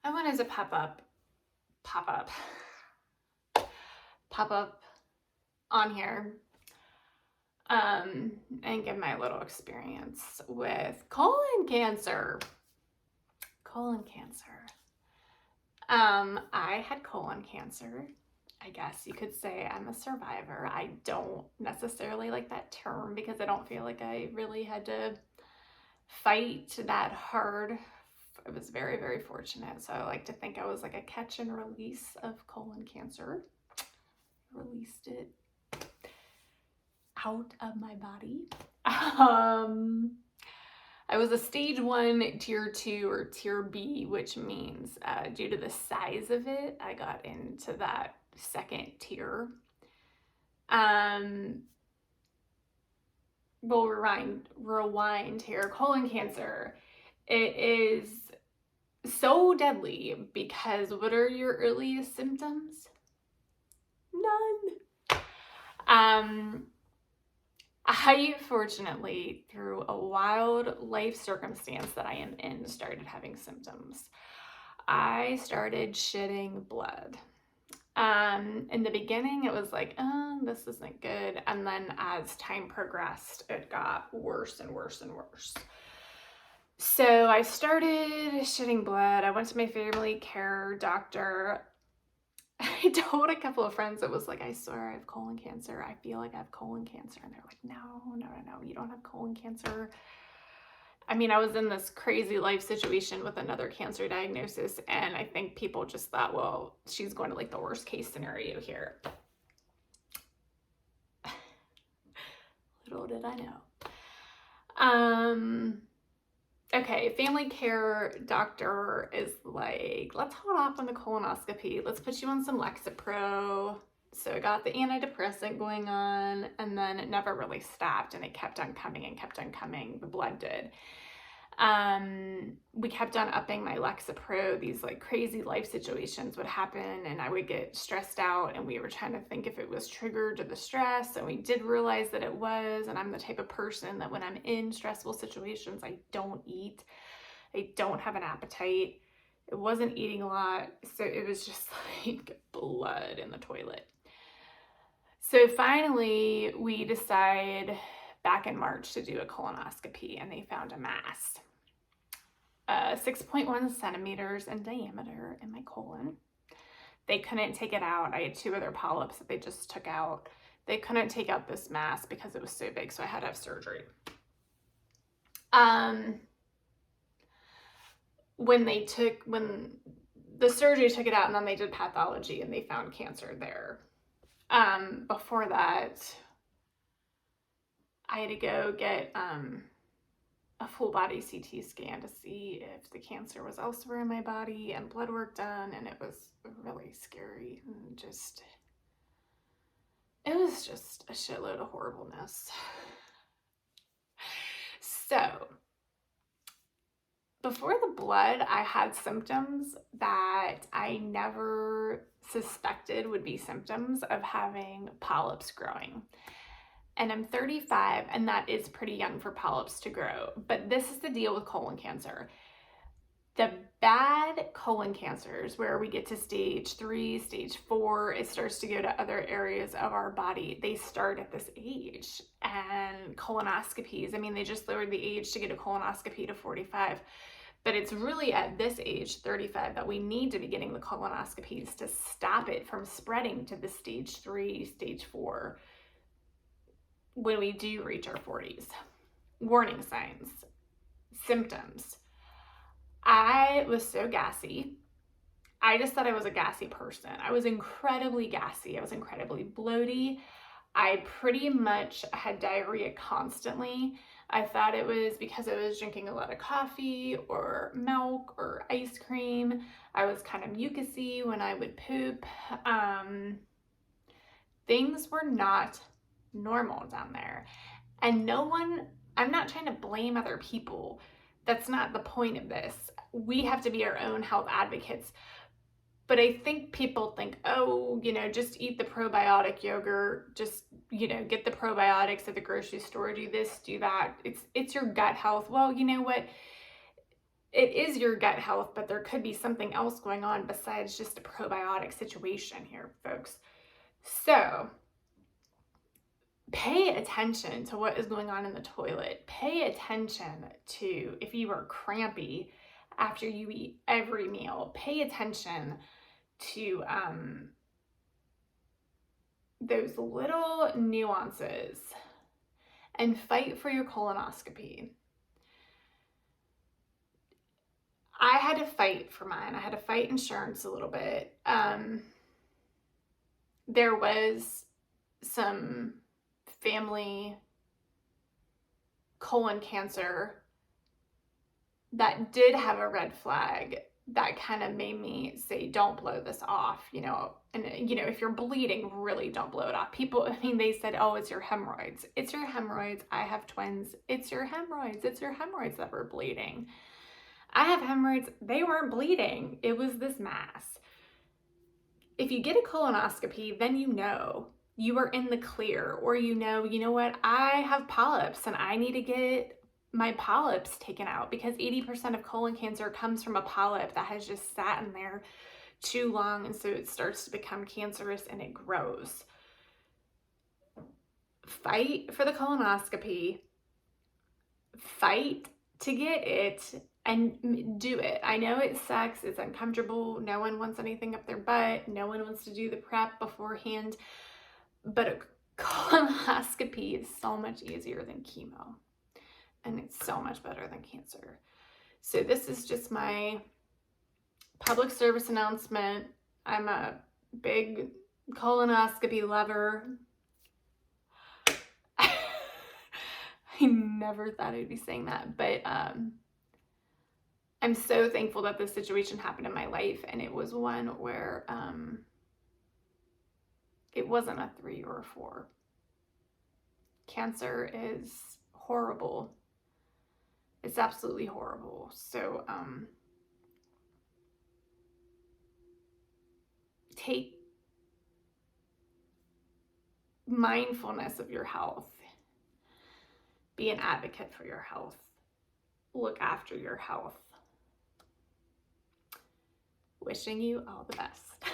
I wanted to pop up, pop up on here, and give my little experience with colon cancer. Colon cancer. I had colon cancer. I guess you could say I'm a survivor. I don't necessarily like that term because I don't feel like I really had to fight that hard. I was very, very fortunate. So I like to think I was like a catch and release of colon cancer. Released it out of my body. I was a stage 1, tier 2, or tier B, which means due to the size of it, I got into that second tier. We'll rewind here. Colon cancer. It is so deadly because what are your earliest symptoms? None. I fortunately, through a wild life circumstance that I am in, started having symptoms. I started shitting blood. In the beginning, it was like, oh, this isn't good. And then as time progressed, it got worse and worse and worse. So I started shitting blood. I went to my family care doctor. I told a couple of friends, it was like, I swear I have colon cancer. I feel like I have colon cancer. And they're like, no, you don't have colon cancer. I mean, I was in this crazy life situation with another cancer diagnosis, and I think people just thought, well, she's going to like the worst case scenario here. Little did I know. Okay, family care doctor is like, let's hold off on the colonoscopy. Let's put you on some Lexapro. So I got the antidepressant going on, and then it never really stopped, and it kept on coming and kept on coming. The blood did. We kept on upping my Lexapro. These like crazy life situations would happen, and I would get stressed out, and we were trying to think if it was triggered to the stress, and we did realize that it was. And I'm the type of person that when I'm in stressful situations, I don't eat. I don't have an appetite. It wasn't eating a lot, so it was just like blood in the toilet. So finally, we decide back in March to do a colonoscopy, and they found a mass. 6.1 centimeters in diameter in my colon. They couldn't take it out. I had 2 other polyps that they just took out. They couldn't take out this mass because it was so big, so I had to have surgery. When the surgery took it out, and then they did pathology, and they found cancer there. Before that, I had to go get a full body CT scan to see if the cancer was elsewhere in my body, and blood work done, and it was really scary, and it was just a shitload of horribleness. So before the blood, I had symptoms that I never suspected would be symptoms of having polyps growing. And I'm 35, and that is pretty young for polyps to grow. But this is the deal with colon cancer. The bad colon cancers, where we get to stage 3, stage 4, it starts to go to other areas of our body. They start at this age. And colonoscopies, I mean, they just lowered the age to get a colonoscopy to 45. But it's really at this age, 35, that we need to be getting the colonoscopies to stop it from spreading to the stage 3, stage 4. When we do reach our 40s. Warning signs, symptoms. I was so gassy. I just thought I was a gassy person. I was incredibly gassy. I was incredibly bloaty. I pretty much had diarrhea constantly. I thought it was because I was drinking a lot of coffee or milk or ice cream. I was kind of mucusy when I would poop. Things were not normal down there. And I'm not trying to blame other people. That's not the point of this. We have to be our own health advocates. But I think people think, oh, just eat the probiotic yogurt, just, get the probiotics at the grocery store, do this, do that. It's your gut health. Well, you know what? it is your gut health, but there could be something else going on besides just a probiotic situation here, folks. So pay attention to what is going on in the toilet. Pay attention to if you are crampy after you eat every meal. Pay attention to those little nuances and fight for your colonoscopy. I had to fight for mine. I had to fight insurance a little bit. There was some family colon cancer that did have a red flag that kind of made me say, don't blow this off, you know, and you know, if you're bleeding, really don't blow it off. People, I mean, they said, oh, it's your hemorrhoids. It's your hemorrhoids. I have twins. It's your hemorrhoids. It's your hemorrhoids that were bleeding. I have hemorrhoids. They weren't bleeding. It was this mass. If you get a colonoscopy, then you know you are in the clear, or you know what, I have polyps and I need to get my polyps taken out, because 80% of colon cancer comes from a polyp that has just sat in there too long, and so it starts to become cancerous and it grows. Fight for the colonoscopy. Fight to get it and do it. I know it sucks. It's uncomfortable. No one wants anything up their butt. No one wants to do the prep beforehand. But a colonoscopy is so much easier than chemo. And it's so much better than cancer. So this is just my public service announcement. I'm a big colonoscopy lover. I never thought I'd be saying that, but I'm so thankful that this situation happened in my life, and it was one where it wasn't a 3 or a 4. Cancer is horrible. It's absolutely horrible. So take mindfulness of your health. Be an advocate for your health. Look after your health. Wishing you all the best.